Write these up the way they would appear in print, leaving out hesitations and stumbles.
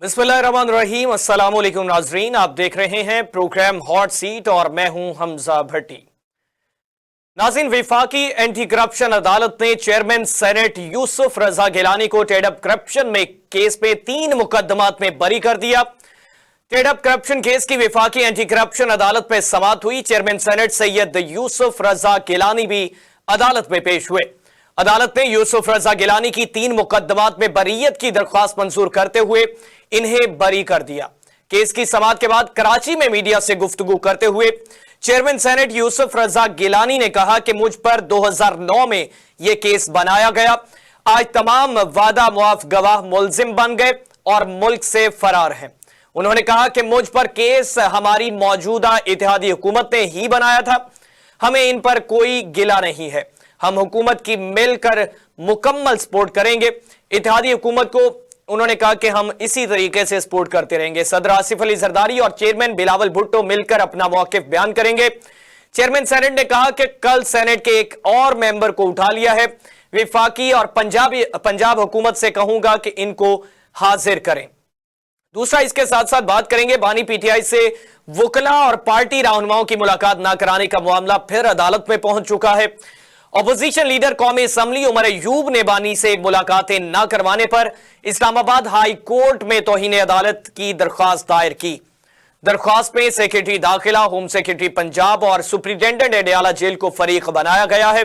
बिस्मिल्लाहिर्रहमानिर्रहीम। अस्सलाम वालेकुम नाजरीन, आप देख रहे हैं प्रोग्राम हॉट सीट और मैं हूं हमजा भट्टी। नाज़रीन, विफाकी एंटी करप्शन अदालत ने चेयरमैन सेनेट यूसुफ रजा गिलानी को टेडअप करप्शन में केस में 3 मुकदमात में बरी कर दिया। टेडअप करप्शन केस की विफाकी एंटी करप्शन अदालत में समाअत हुई। चेयरमैन सेनेट सैयद यूसुफ रजा गिलानी भी अदालत में पेश हुए। अदालत ने यूसुफ रजा गिलानी की 3 मुकदमात में बरीयत की दरख्वास्त मंजूर करते हुए इन्हें बरी कर दिया। केस की समाअत के बाद कराची में मीडिया से गुफ्तगू करते हुए चेयरमैन सेनेट यूसुफ रजा गिलानी ने कहा कि मुझ पर 2009 में यह केस बनाया गया। आज तमाम वादा मुआफ गवाह मुलजिम बन गए और मुल्क से फरार हैं। उन्होंने कहा कि मुझ पर केस हमारी मौजूदा इत्तेहादी हुकूमत ने ही बनाया था, हमें इन पर कोई गिला नहीं है। हम हुकूमत की मिलकर मुकम्मल सपोर्ट करेंगे। इत्तेहादी हुकूमत को उन्होंने कहा कि हम इसी तरीके से सपोर्ट करते रहेंगे। सदर आसिफ अली जरदारी और चेयरमैन बिलावल भुट्टो मिलकर अपना मौकिफ बयान करेंगे। चेयरमैन सेनेट ने कहा कि कल सेनेट के एक और मेंबर को उठा लिया है। विफाकी और पंजाब हुकूमत से कहूंगा कि इनको हाजिर करें। दूसरा, इसके साथ साथ बात करेंगे बानी पीटीआई से वकला और पार्टी रहनुमाओं की मुलाकात न कराने का मामला फिर अदालत में पहुंच चुका है। अपोजिशन लीडर कौमी असम्बली उमर अयूब ने बानी से मुलाकातें न करवाने पर इस्लामाबाद हाई कोर्ट में तौहीन अदालत की दरख्वास्त दायर की। दरख्वास्त में सेक्रेटरी दाखिला, होम सेक्रेटरी पंजाब और सुप्रिंटेंडेंट अडयाला जेल को फरीक बनाया गया है।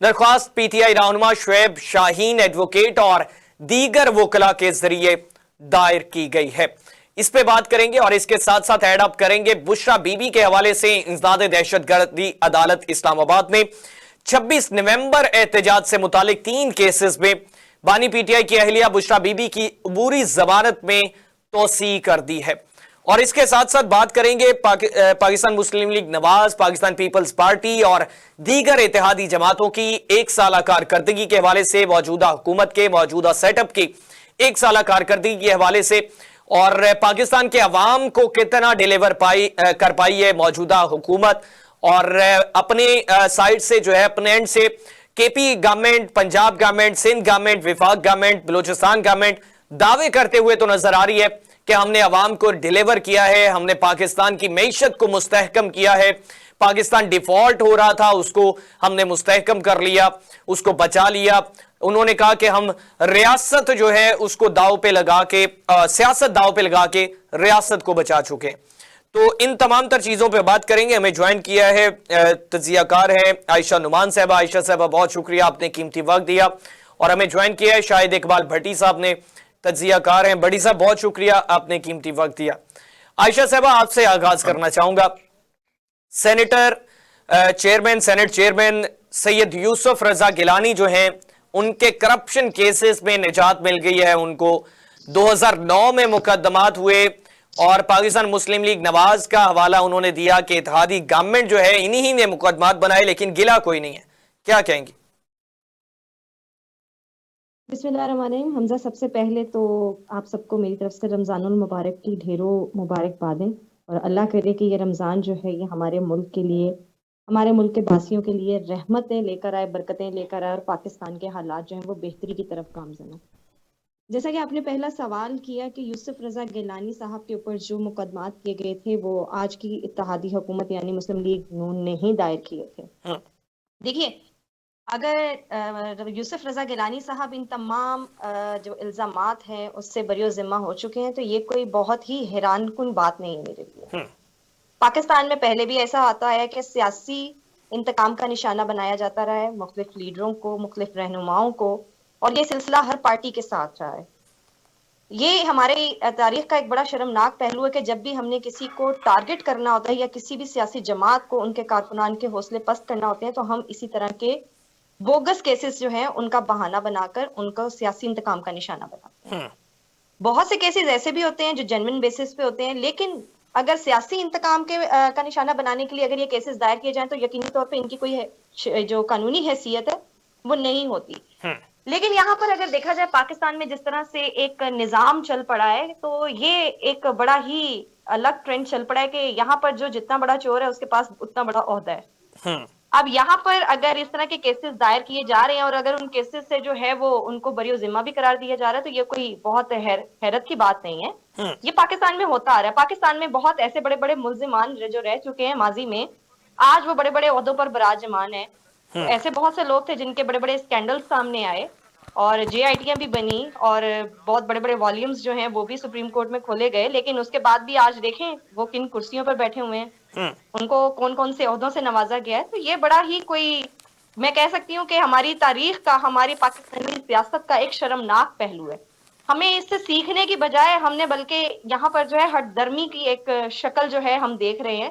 दरख्वास्त पीटीआई रहनुमा शुएब शाहीन, एडवोकेट और दीगर वकला के जरिए दायर की गई है। इस पे बात करेंगे और इसके साथ साथ एड अप करेंगे बुशरा बीबी के हवाले से इंसदाद दहशतगर्दी अदालत इस्लामाबाद ने 26 नवंबर एहतजाज से मुतालिक 3 केसेस में बानी पीटीआई की अहलिया बुशरा बीबी की अबूरी जमानत में तोसी कर दी है। और इसके साथ साथ बात करेंगे Pakistan Muslim League Nawaz, Pakistan Peoples Party और दीगर इत्तेहादी जमातों की 1 साला कारकर्दगी के हवाले से, मौजूदा हुकूमत के मौजूदा सेटअप की 1 साला कारकर्दगी के हवाले से और पाकिस्तान के अवाम को कितना डिलीवर कर पाई है मौजूदा हुकूमत और अपने साइड से जो है अपने एंड से KP government, Punjab government, Sindh government, विफाक गवर्नमेंट, बलूचिस्तान गवर्नमेंट दावे करते हुए तो नजर आ रही है कि हमने अवाम को डिलीवर किया है, हमने पाकिस्तान की मईशत को मुस्तहकम किया है। पाकिस्तान डिफॉल्ट हो रहा था, उसको हमने मुस्तहकम कर लिया, उसको बचा लिया। उन्होंने कहा कि हम रियासत जो है उसको दाव पे लगा के, सियासत दाव पे लगा के रियासत को बचा चुके। तो इन तमाम तर चीजों पे बात करेंगे। हमें ज्वाइन किया है तजियाकार है आयशा नुमान साहबा। आयशा साहबा, बहुत शुक्रिया, आपने कीमती वक्त दिया। और हमें ज्वाइन किया है शाहिद इकबाल भट्टी साहब ने, तजियाकार हैं। बड़ी साहब, बहुत शुक्रिया, आपने कीमती वक्त दिया। आयशा साहबा, आपसे आगाज करना चाहूंगा। Chairman Senate chairman Syed Yusuf Raza Gilani जो हैं, उनके करप्शन केसेस में निजात मिल गई है। उनको 2009 में मुकदमात हुए और पाकिस्तान मुस्लिम लीग नवाज का हवाला उन्होंने दिया कि इत्तेहादी गवर्नमेंट जो है इन्हीं ने मुकदमात बनाए, लेकिन गिला कोई नहीं है। क्या कहेंगी? बिस्मिल्लाहिर्रहमानिर्रहीम। हमजा, सबसे पहले तो आप सबको मेरी तरफ से रमज़ानुल मुबारक की ढेरों मुबारकबादें और अल्लाह करे कि ये रमज़ान जो है ये हमारे मुल्क के लिए, हमारे मुल्क के वासियों के लिए रहमतें लेकर आए, बरकतें लेकर आए और पाकिस्तान के हालात जो हैं वो बेहतरी की तरफ गामज़न हो। जैसा कि आपने पहला सवाल किया कि यूसुफ रजा गिलानी साहब के ऊपर जो मुकदमात किए गए थे वो आज की इत्तेहादी हुकूमत यानी मुस्लिम लीग नून ने ही दायर किए थे। देखिए, अगर यूसुफ रजा गिलानी साहब इन तमाम जो इल्जामात हैं उससे बरी ज़िम्मा हो चुके हैं तो ये कोई बहुत ही हैरानकुन बात नहीं है मेरे लिए। पाकिस्तान में पहले भी ऐसा आता है कि सियासी इंतकाम का निशाना बनाया जाता रहा है मुख्तलिफ लीडरों को, मुख्तलिफ रहनुमाओं को, और ये सिलसिला हर पार्टी के साथ रहा है। ये हमारी तारीख का एक बड़ा शर्मनाक पहलू है कि जब भी हमने किसी को टारगेट करना होता है या किसी भी सियासी जमात को उनके कारकुनान के हौसले पस्त करना होते हैं तो हम इसी तरह के बोगस केसेस जो हैं उनका बहाना बनाकर उनको सियासी इंतकाम का निशाना बनाते हैं। बहुत से केसेस ऐसे भी होते हैं जो जेन्युइन बेसिस पे होते हैं, लेकिन अगर सियासी इंतकाम के का निशाना बनाने के लिए अगर ये केसेस दायर किए जाएं तो यकीनी तौर पे इनकी कोई जो कानूनी हैसियत है वो नहीं होती। लेकिन यहाँ पर अगर देखा जाए पाकिस्तान में जिस तरह से एक निजाम चल पड़ा है तो ये एक बड़ा ही अलग ट्रेंड चल पड़ा है कि यहाँ पर जो जितना बड़ा चोर है उसके पास उतना बड़ा ओहदा है। अब यहाँ पर अगर इस तरह के केसेस दायर किए जा रहे हैं और अगर उन केसेस से जो है वो उनको बरी जिम्मा भी करार दिया जा रहा है, तो ये कोई बहुत हैरत की बात नहीं है। ये पाकिस्तान में होता आ रहा है। पाकिस्तान में बहुत ऐसे बड़े बड़े मुल्जिमान जो रह चुके हैं माजी में, आज वो बड़े बड़े ओहदों पर बराजमान है। तो ऐसे बहुत से लोग थे जिनके बड़े बड़े स्कैंडल सामने आए और जेआईटियां भी बनी और बहुत बड़े बड़े वॉल्यूम्स जो हैं वो भी सुप्रीम कोर्ट में खोले गए, लेकिन उसके बाद भी आज देखें वो किन कुर्सियों पर बैठे हुए हैं, उनको कौन कौन से ओहदों से नवाजा गया है। तो ये बड़ा ही कोई, मैं कह सकती हूँ कि हमारी तारीख का, हमारी पाकिस्तानी सियासत का एक शर्मनाक पहलू है। हमें इससे सीखने की बजाय हमने बल्कि यहाँ पर जो है हठधर्मी की एक शक्ल जो है हम देख रहे हैं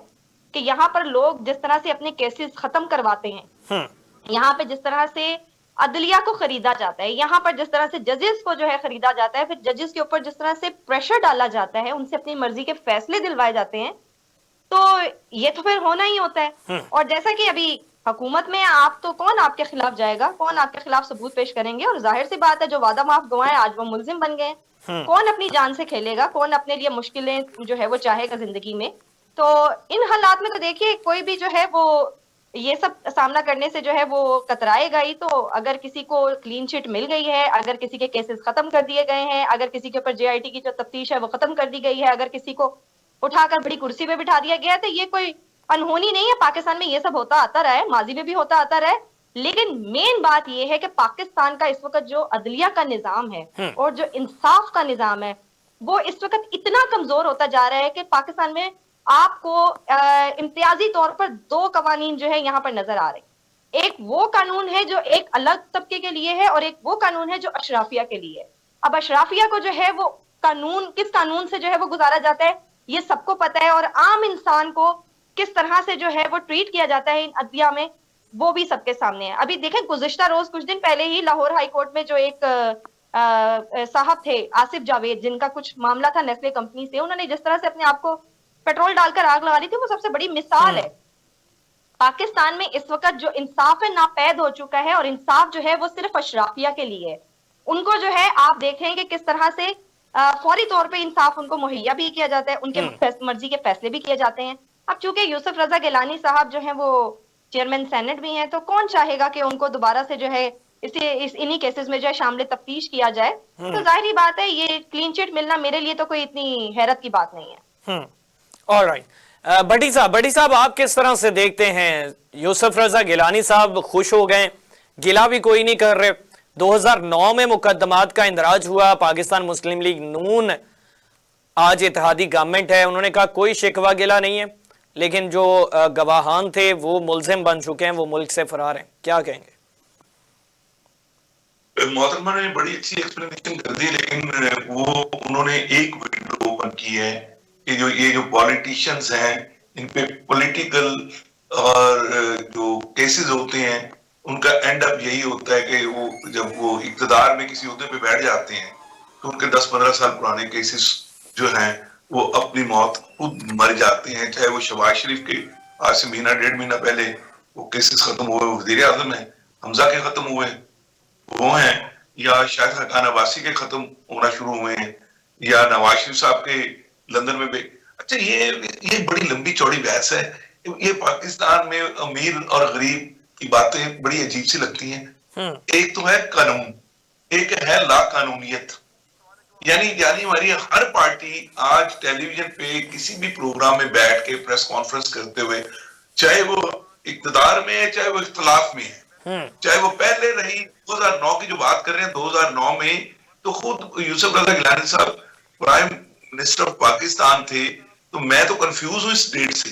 कि यहाँ पर लोग जिस तरह से अपने केसेस खत्म करवाते हैं, यहाँ पे जिस तरह से अदलिया को खरीदा जाता है, यहाँ पर जिस तरह से जजेस को जो है खरीदा जाता है, फिर जजेस के ऊपर जिस तरह से प्रेशर डाला जाता है, उनसे अपनी मर्जी के फैसले दिलवाए जाते हैं, तो ये तो फिर होना ही होता है। और जैसा कि अभी हुकूमत में आप, तो कौन आपके खिलाफ जाएगा, कौन आपके खिलाफ सबूत पेश करेंगे? और जाहिर सी बात है जो वादा माफ गवाए आज वो मुलजिम बन गए। कौन अपनी जान से खेलेगा, कौन अपने लिए मुश्किलें जो है वो चाहेगा जिंदगी में? तो इन हालात में तो देखिए कोई भी जो है वो ये सब सामना करने से जो है वो कतराएगा ही। तो अगर किसी को क्लीन चिट मिल गई है, अगर किसी के केसेस खत्म कर दिए गए हैं, अगर किसी के ऊपर जेआईटी की जो तफ्तीश है वो खत्म कर दी गई है, अगर किसी को उठाकर बड़ी कुर्सी पे बिठा दिया गया है, तो ये कोई अनहोनी नहीं है। पाकिस्तान में ये सब होता आता रहा है, माजी में भी होता आता रहा है। लेकिन मेन बात ये है कि पाकिस्तान का इस वक्त जो अदलिया का निजाम है और जो इंसाफ का निजाम है वो इस वक्त इतना कमजोर होता जा रहा है कि पाकिस्तान में आपको इम्तियाजी तौर पर दो कवानीन जो है यहाँ पर नजर आ रहे। एक वो कानून है जो एक अलग तबके के लिए है और एक वो कानून है जो अशराफिया के लिए है। अब अशराफिया को जो है वो कानून, किस कानून से जो है वो गुजारा जाता है ये सबको पता है, और आम इंसान को किस तरह से जो है वो ट्रीट किया जाता है इन अदलिया में वो भी सबके सामने है। अभी देखें गुज़िश्ता रोज कुछ दिन पहले ही लाहौर हाई कोर्ट में जो एक साहब थे आसिफ जावेद, जिनका कुछ मामला था नेस्ले कंपनी से, उन्होंने जिस तरह से अपने आप को पेट्रोल डालकर आग लगा ली थी, वो सबसे बड़ी मिसाल है। पाकिस्तान में इस वक्त जो इंसाफ है नापैद हो चुका है, और इंसाफ जो है वो सिर्फ अशराफिया के लिए है। उनको जो है आप देखें कि किस तरह से फौरी तौर पे इंसाफ उनको मुहैया भी किया जाता है, उनके मर्जी के फैसले भी किए जाते हैं। अब चूंकि यूसुफ रजा गिलानी साहब जो हैं वो चेयरमैन सेनेट भी हैं, तो कौन चाहेगा कि उनको दोबारा से जो है इन्हीं केसेस में जो है शामिल तफ्तीश किया जाए। तो जाहिर बात है ये क्लीन चिट मिलना मेरे लिए तो कोई इतनी हैरत की बात नहीं है। ऑलराइट, बड़ी साहब आप किस तरह से देखते हैं? यूसुफ रजा गिलानी साहब खुश हो गए, गिला भी कोई नहीं कर रहे। 2009 में मुकदमात का इंदराज हुआ, पाकिस्तान मुस्लिम लीग नून आज इत्तेहादी गवर्नमेंट है, उन्होंने कहा कोई शिकवा गिला नहीं है, लेकिन जो गवाहान थे वो मुलजिम बन चुके हैं, वो मुल्क से फरार हैं। क्या कहेंगे? मोहतरमा ने बड़ी अच्छी एक्सप्लेनेशन कर दी, लेकिन वो उन्होंने एक विंडो ओपन की है कि ये जो पॉलिटिशियंस हैं इन पे पॉलिटिकल और जो केसेस होते हैं उनका एंड अप यही होता है कि वो जब वो इक्तदार में किसी ओहदे पे बैठ जाते हैं तो उनके 10-15 साल पुराने केसेस जो हैं वो अपनी मौत खुद मर जाते हैं। चाहे वो शहबाज शरीफ के आज से महीना 1.5 महीना पहले वो केसेस खत्म हुए, वज़ीर आज़म है, हमजा के खत्म हुए वो हैं, या शायद हकान अब्बासी के खत्म होना शुरू हुए हैं, या नवाज शरीफ साहब के लंदन में भी। अच्छा, ये बड़ी लंबी चौड़ी बहस है। ये पाकिस्तान में अमीर और गरीब की बातें बड़ी अजीब सी लगती हैं। एक तो है कानून, एक है ला कानूनियत। यानी हमारी हर पार्टी आज टेलीविजन पे किसी भी प्रोग्राम में बैठ के प्रेस कॉन्फ्रेंस करते हुए, चाहे वो इक्तदार में है चाहे वो इख्तलाफ में है, चाहे वो पहले रही 2009 की जो बात कर रहे हैं, 2009 में तो खुद यूसुफ रजा गिलानी साहब प्राइम मिनिस्टर ऑफ पाकिस्तान थे। तो मैं तो कंफ्यूज हूँ इस डेट से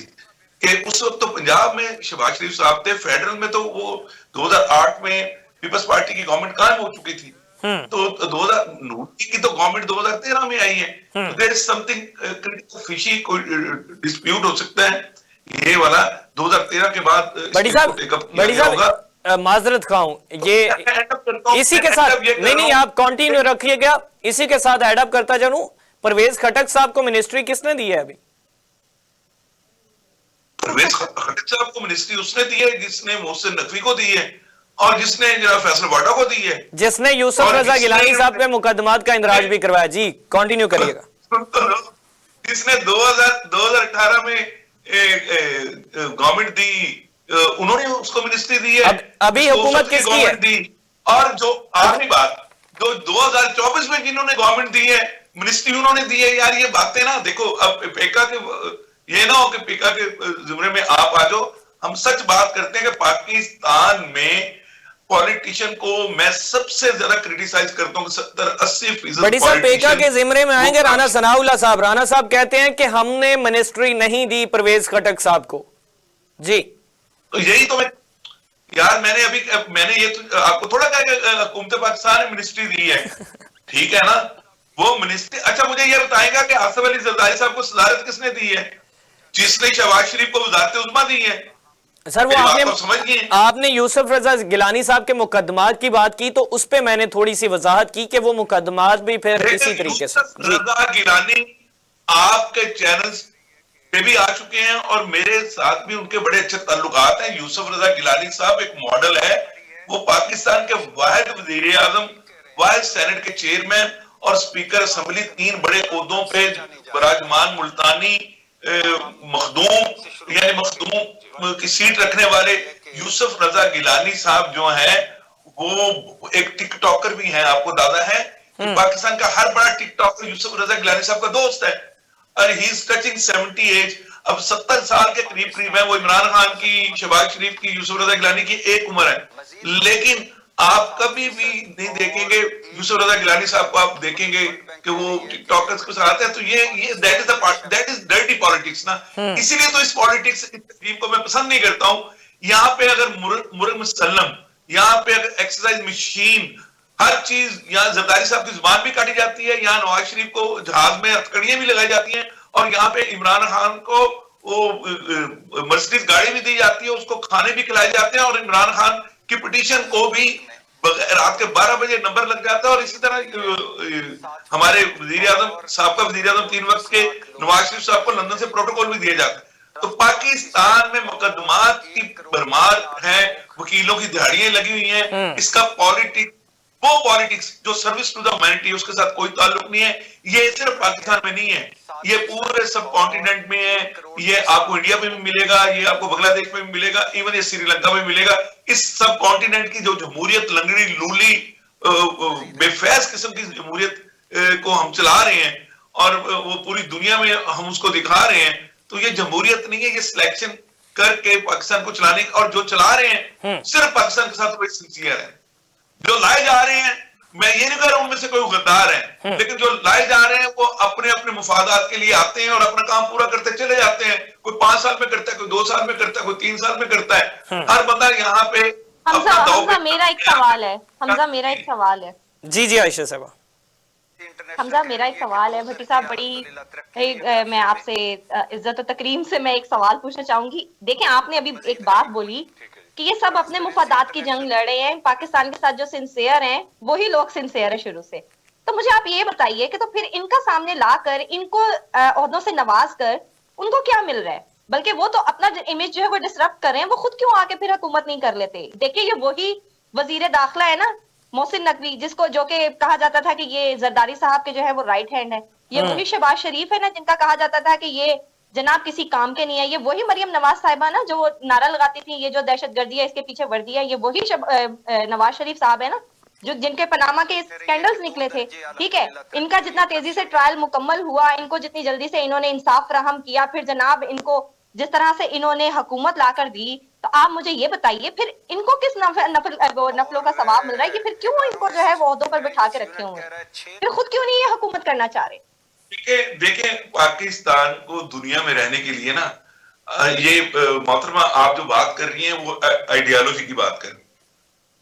कि उस वक्त तो पंजाब में शहबाज शरीफ साहब थे, फेडरल में तो वो 2008 में पीपल्स पार्टी की गवर्नमेंट कायम हो चुकी थी। तो 2009 की तो गवर्नमेंट 2013 में आई है। तो देयर इज समथिंग फिशी, कोई डिस्प्यूट हो सकता है ये वाला 2013 के बाद। बड़ी साहब माजरत खाऊं, ये इसी के साथ नहीं आप कंटिन्यू रखिएगा, इसी के साथ एड अप करता चलूं। परवेज खटक साहब को मिनिस्ट्री किसने दी है? अभी परवेज खटक साहब को मिनिस्ट्री उसने दी है जिसने मोहसिन नकवी को दी है और जिसने फैसल वाडा को दी है, जिसने यूसुफ रजा गिलानी साहब पे मुकदमात का इंदराज भी करवाया। जी कंटिन्यू करिएगा। जिसने 2018 में गवर्नमेंट दी उन्होंने उसको मिनिस्ट्री दी है, अभी हुकूमत किसकी है? दी। और जो आखिरी बात, जो 2024 में जिन्होंने गवर्नमेंट दी है, मिनिस्ट्री उन्होंने दी है। यार ये बातें ना देखो, अब पेका के ये ना हो कि पेका के जुमरे में आप आ जाओ। हम सच बात करते हैं कि पाकिस्तान में पॉलिटिशियन को मैं सबसे ज्यादा क्रिटिसाइज करता हूँ। 70-80% बड़ी साहब पेका के जिम्मे में आएंगे राना सनाउल्लाह साहब। राना साहब कहते हैं कि हमने मिनिस्ट्री नहीं दी परवेज खटक साहब को। जी तो यही तो यार मैंने ये तो आपको थोड़ा कहा कि हुकूमत पाकिस्तान ने मिनिस्ट्री दी है, ठीक है ना, वो मिनिस्ट्री। अच्छा मुझे ये बताएगा कि आसिफ अली जरदारी साहब को सदारत किसने दी है, जिसने शहबाज शरीफ को वजारत उज़्मा दी है? सर वो आपने यूसुफ रजा गिलानी साहब के मुकदमात की बात की, तो उस पे मैंने थोड़ी सी वजाहत की कि वो मुकदमात भी फिर इसी तरीके से। रजा गिलानी आपके चैनल पे भी आ चुके हैं और मेरे साथ भी उनके बड़े अच्छे ताल्लुकात हैं। यूसुफ रजा गिलानी साहब एक मॉडल है। वो पाकिस्तान के वाहिद वजीर आजम, वाहिद सेनेट के चेयरमैन और स्पीकर असेंबली, 3 बड़े ओहदों पे विराजमान मुल्तानी मखदूम यानी मखदूम की सीट रखने वाले यूसुफ रजा गिलानी साहब जो हैं, वो एक टिकटॉकर भी हैं। आपको दादा है कि पाकिस्तान का हर बड़ा टिकटॉकर यूसुफ रजा गिलानी साहब का दोस्त है और ही इज टचिंग 70 एज। अब 70 साल के करीब करीब है। वो इमरान खान की, शहबाज शरीफ की, यूसुफ रजा गिलानी की एक उम्र है। लेकिन आप कभी भी नहीं देखेंगे यूसुफ रजा गिलानी साहब को, आप देखेंगे कि वो टिकटॉकर्स के साथ है। तो ये दैट इज डर्टी पॉलिटिक्स ना। इसीलिए तो इस पॉलिटिक्स टीम को मैं पसंद नहीं करता हूं। यहाँ पे अगर मुर्ग मुसल्लम, यहाँ पे अगर एक्सरसाइज मशीन, हर चीज, यहाँ जरदारी साहब की जुबान भी काटी जाती है, यहाँ नवाज शरीफ को जहाज में हथकड़ियां भी लगाई जाती हैं, और यहाँ पे इमरान खान को वो मर्सिडीज गाड़ी भी दी जाती है, उसको खाने भी खिलाए जाते हैं, और इमरान खान की पिटीशन को भी रात के 12 बजे नंबर लग जाता है। और इसी तरह हमारे वजीर आजम साहब का, वजीर आजम 3 वक्त के नवाज शरीफ साहब को लंदन से प्रोटोकॉल भी दिया जाता है। तो पाकिस्तान में मुकदमात की भरमार है, वकीलों की दिहाड़ियां लगी हुई हैं। इसका वो पॉलिटिक्स जो सर्विस टू द ह्यूमैनिटी, उसके साथ कोई ताल्लुक नहीं है। ये सिर्फ पाकिस्तान में नहीं है, ये पूरे सब कॉन्टिनेंट में है। ये आपको इंडिया में भी मिलेगा, ये आपको बांग्लादेश में भी मिलेगा, इवन ये श्रीलंका में मिलेगा। इस सब कॉन्टिनेंट की जो जमहूरियत लंगड़ी लूली बेफैज किस्म की जमहूरियत को हम चला रहे हैं और वो पूरी दुनिया में हम उसको दिखा रहे हैं, तो ये जमहूरियत नहीं है, ये सिलेक्शन करके पाकिस्तान को चलाने। और जो चला रहे हैं सिर्फ पाकिस्तान के साथ कोई सिंसियर है। जो लाए जा रहे हैं, मैं ये नहीं कह रहा उनमें से कोई गद्दार है, लेकिन जो लाए जा रहे हैं वो अपने अपने मुफादात के लिए आते हैं और अपना काम पूरा करते चले जाते हैं। कोई 5 साल में करता है, कोई 2 साल में करता है, कोई 3 साल में करता है। हर बंदा यहाँ पे हमजा मेरा एक सवाल है। हमजा मेरा एक सवाल है। जी जी आयशा साहब। हमजा मेरा एक सवाल है। भट्टी साहब, मैं आपसे इज्जत और तकरीम से मैं एक सवाल पूछना चाहूंगी। देखें, आपने अभी एक बात बोली कि ये सब अपने मुफादात की जंग लड़ रहे हैं, पाकिस्तान के साथ जो सिंसियर हैं वही लोग सिंसियर है शुरू से। तो मुझे आप ये बताइए कि तो फिर इनका सामने लाकर, इनको ओहदों से नवाज कर उनको क्या मिल रहा है? बल्कि वो तो अपना इमेज जो है वो डिसरप्ट कर रहे हैं। वो खुद क्यों आके फिर हुकूमत नहीं कर लेते? देखिए, ये वही वजीर दाखिला है ना, मोहसिन नकवी, जिसको जो कि कहा जाता था कि ये जरदारी साहब के जो है वो राइट हैंड है। ये वही शहबाज शरीफ है ना, जिनका कहा जाता था कि ये जनाब किसी काम के नहीं है। ये वही मरियम नवाज साहिबा ना, जो नारा लगाती थी ये जो दहशतगर्दी है इसके पीछे वर्दी है। ये वही नवाज शरीफ साहब है ना, जो जिनके पनामा के स्कैंडल्स निकले थे। ठीक है, इनका जितना तेजी से ट्रायल मुकम्मल हुआ, इनको जितनी जल्दी से इन्होंने इंसाफ फराहम किया, फिर जनाब इनको जिस तरह से इन्होंने हुकूमत लाकर दी, तो आप मुझे ये बताइए फिर इनको किस नफलों का सवाब मिल रहा है कि फिर क्यों इनको जो है वो ओहदों पर बिठा के रखे हुए, फिर खुद क्यों नहीं ये हुकूमत करना चाह रहे? देखिए, पाकिस्तान को दुनिया में रहने के लिए ना, ये मोहतरमा आप जो बात कर रही हैं वो आइडियोलॉजी की बात कर रही हैं।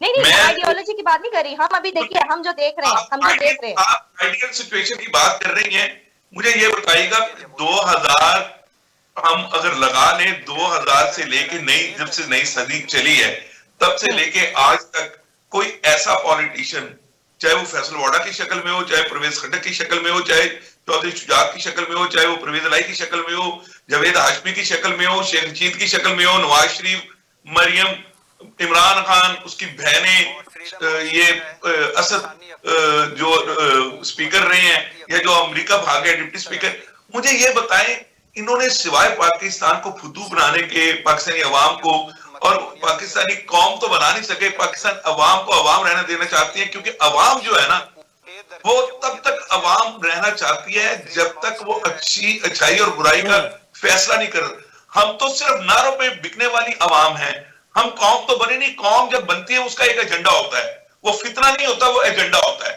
नहीं, मैं आइडियोलॉजी की बात नहीं कर रही। हम अभी देखिए, हम जो देख रहे हैं, आप आइडियल सिचुएशन की बात कर रही हैं। मुझे ये बताइएगा, 2000 हम अगर लगा लें, 2000 से लेके जब से नई सदी चली है तब से लेके आज तक कोई ऐसा पॉलिटिशियन, चाहे वो फैसल वाडा की शक्ल में हो, चाहे परवेज खटक की शक्ल में हो, चाहे चौधरी शुजात की शक्ल में हो, चाहे वो परवेज लाई की शक्ल में हो, जावेद हाशमी की शक्ल में हो, शेख रशीद की शक्ल में हो, नवाज शरीफ, मरियम, इमरान खान, उसकी बहनें, ये असद जो स्पीकर रहे हैं, या जो अमेरिका भागे डिप्टी स्पीकर, मुझे ये बताएं, इन्होंने सिवाय पाकिस्तान को फुद्दू बनाने के, पाकिस्तानी अवाम को और पाकिस्तानी कौम तो बना नहीं सके, पाकिस्तान अवाम को अवाम रहना देना चाहती है, क्योंकि अवाम जो है ना वो तब तक अवाम रहना चाहती है जब तक वो अच्छाई और बुराई का फैसला नहीं कर। हम तो सिर्फ नारों पे बिकने वाली अवाम है, हम कौम तो बने नहीं। कौम जब बनती है उसका एक एजेंडा होता है, वो फितना नहीं होता, वो एजेंडा होता है।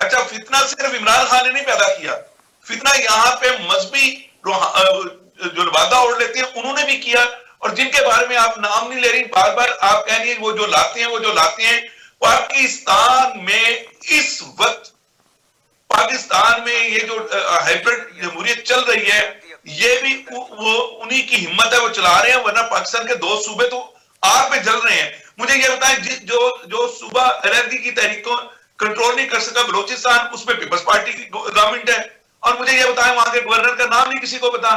अच्छा, फितना सिर्फ इमरान खान ने नहीं पैदा किया, फितना यहाँ पे मजहबी जो वादा ओढ़ लेते हैं उन्होंने भी किया, और जिनके बारे में आप नाम नहीं ले रही, बार बार आप कह रही है वो जो लाते हैं। पाकिस्तान में इस वक्त, पाकिस्तान में ये जो हाइब्रिड जमहूरियत चल रही है, ये भी वो उन्हीं की हिम्मत है, वो चला रहे हैं, वरना पाकिस्तान के 2 सूबे तो आग पे जल रहे हैं। मुझे ये बताएं, जो सूबा अलहदगी की तहरीक को कंट्रोल नहीं कर सका बलोचिस्तान, उसमें पीपल्स पार्टी की गवर्नमेंट है। और मुझे ये बताएं, वहां के गवर्नर का नाम नहीं किसी को पता।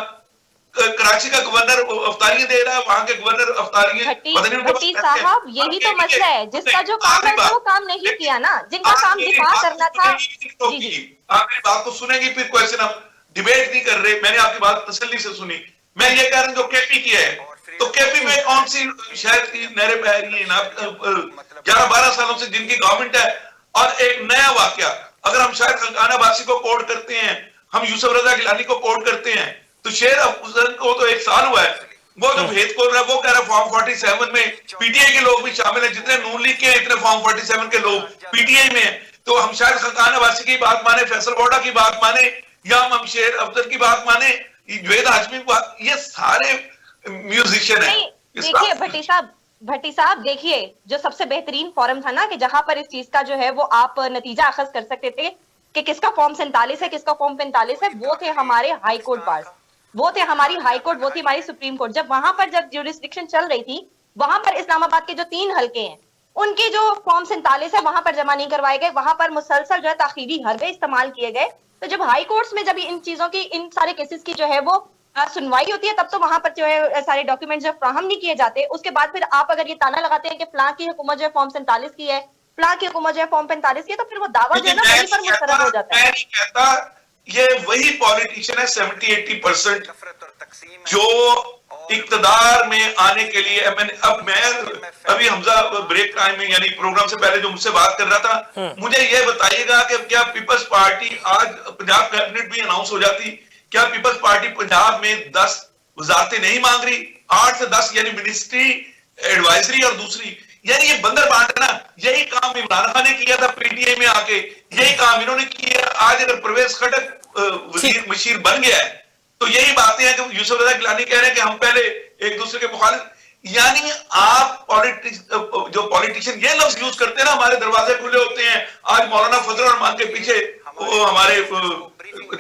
कराची का गवर्नर अफ्तारियां दे रहा है, वहां के गवर्नर अफ्तारियां। भट्टी साहब, यही तो मसला है, जिसका जो काम है वो काम नहीं किया ना, जिनका काम दिफा करना था। आप मेरी बात को सुनेंगी, फिर क्वेश्चन हम डिबेट नहीं कर रहे। मैंने आपकी बात तसल्ली से सुनी। मैं ये कह रहा हूं जो केपी की है, तो केपी में कौन सी शहर की नहरें बह रही है ना, 11-12 सालों से जिनकी गवर्नमेंट है। और एक नया वाकया, अगर हम शायद खनकाना बासी को कोड करते हैं, हम यूसुफ रजा गिलानी को कोड करते हैं, तो शेर अफजल को तो 1 साल हुआ है। वो जो भेद खोल रहा है, वो कह रहा है फॉर्म 47 में पीटीआई के लोग भी शामिल हैं, जितने नून लीग के इतने फॉर्म 47 के लोग पीटीआई में हैं। तो हम शायद खनकाना बासी की बात माने, फैसल बोडा की बात माने, या हम शेर अफजल की बात माने, जुवेद हाशमी की बात, ये सारे म्यूजिशियन है। देखिए भट्टी साहब देखिए, जो सबसे बेहतरीन फोरम था ना, कि जहां पर इस चीज का जो है वो आप नतीजा अखज कर सकते थे कि किसका फॉर्म 47 है, किसका फॉर्म 45 है, वो थे हमारे हाई कोर्ट बार्स, वो थे हमारी हाई कोर्ट, वो थी हमारी सुप्रीम कोर्ट। जब वहां पर जब ज्यूरिसडिक्शन चल रही थी, वहां पर इस्लामाबाद के जो 3 हलके हैं, उनके जो फॉर्म 47 है वहां पर जमा नहीं करवाए गए, वहां पर मुसलसल जो है ताखीरी हरबे इस्तेमाल किए गए। तो जब हाई कोर्ट्स में जब इन चीजों की, इन सारे केसेस की जो है वो सुनवाई होती है, तब तो वहां पर जो है सारे डॉक्यूमेंट जब फ्राहम नहीं किए जाते, उसके बाद फिर आप अगर ये ताना लगाते हैं कि फलां की हुकूमत जो है फॉर्म 47 की है, फलां की हुकूमत जो है फॉर्म 45 की है, तो फिर वो दावा जो है ना वहीं पर मुस्तरद हो जाता है। मैं नहीं कहता, ये वही पॉलिटिशियन है 70-80% जो इक्तदार में आने के लिए। मैं अभी हमजा ब्रेक टाइम में, यानी प्रोग्राम से पहले जो मुझसे बात कर रहा था, मुझे ये बताइएगा कि क्या पीपल्स पार्टी आज पंजाब कैबिनेट भी अनाउंस हो जाती, क्या पीपल्स पार्टी पंजाब में 10 वजारतें नहीं मांग रही? 8 से 10 यानी मिनिस्ट्री, एडवाइजरी और दूसरी, यानी ये बंदर बांटना। यही काम इमरान खान ने किया था पीटीआई में आके, यही काम इन्होंने किया। आज अगर परवेज खटक वजीर मशीर बन गया है, तो यही बातें हैं कि यूसुफ रजा गिलानी कह रहे हैं कि हम पहले एक दूसरे के मुखालिफ। यानी आप जो पॉलिटिशियन ये लफ्ज यूज करते हैं ना, हमारे दरवाजे खुले होते हैं। आज मौलाना फजल रहमान के पीछे वो हमारे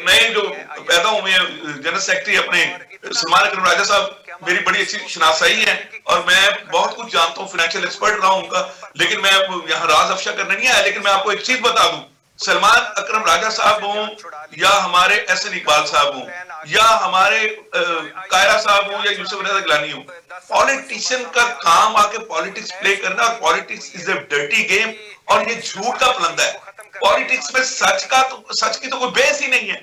नए जो पैदा हुए हैं जनरल सेक्रेटरी अपने सलमान अकरम राजा साहब, मेरी बड़ी अच्छी शनासाई है और मैं बहुत कुछ जानता हूँ, फाइनेंशियल एक्सपर्ट रहा हूँ उनका। लेकिन मैं यहाँ राज अफशा करने नहीं आया, लेकिन मैं आपको एक चीज बता दूं, सलमान अकरम राजा साहब हों या हमारे एहसन इकबाल साहब हों या हमारे कायरा साहब हों या यूसुफ रजा गिलानी हो, पॉलिटिशियन का काम आके पॉलिटिक्स प्ले करना, और politics is a dirty game, और ये झूठ का फलंदा है। पॉलिटिक्स में सच की तो कोई बेस ही नहीं है।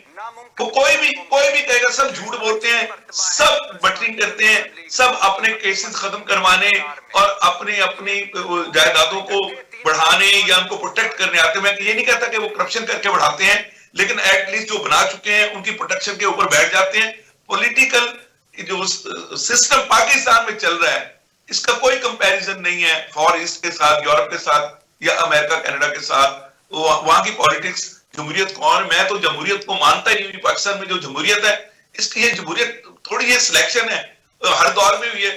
तो कोई भी कहेगा, सब झूठ बोलते हैं, सब बटरिंग करते हैं, सब अपने केसेस खत्म करवाने और अपनी जायदादों को बढ़ाने या उनको प्रोटेक्ट करने आते हैं। मैं ये नहीं कहता कि वो करप्शन करके बढ़ाते हैं, लेकिन एटलीस्ट जो बना चुके हैं उनकी प्रोटेक्शन के ऊपर बैठ जाते हैं। पॉलिटिकल जो सिस्टम पाकिस्तान में चल रहा है, इसका कोई कंपैरिजन नहीं है फॉर ईस्ट के साथ, यूरोप के साथ या अमेरिका कनाडा के साथ। वहां की पॉलिटिक्स, जमहूरियत कौन, मैं तो जमहूरियत को मानता ही नहीं। पाकिस्तान में जो जमहूरियत है, इसकी ये जमहूरियत थोड़ी ये सिलेक्शन है, हर दौर में हुई है।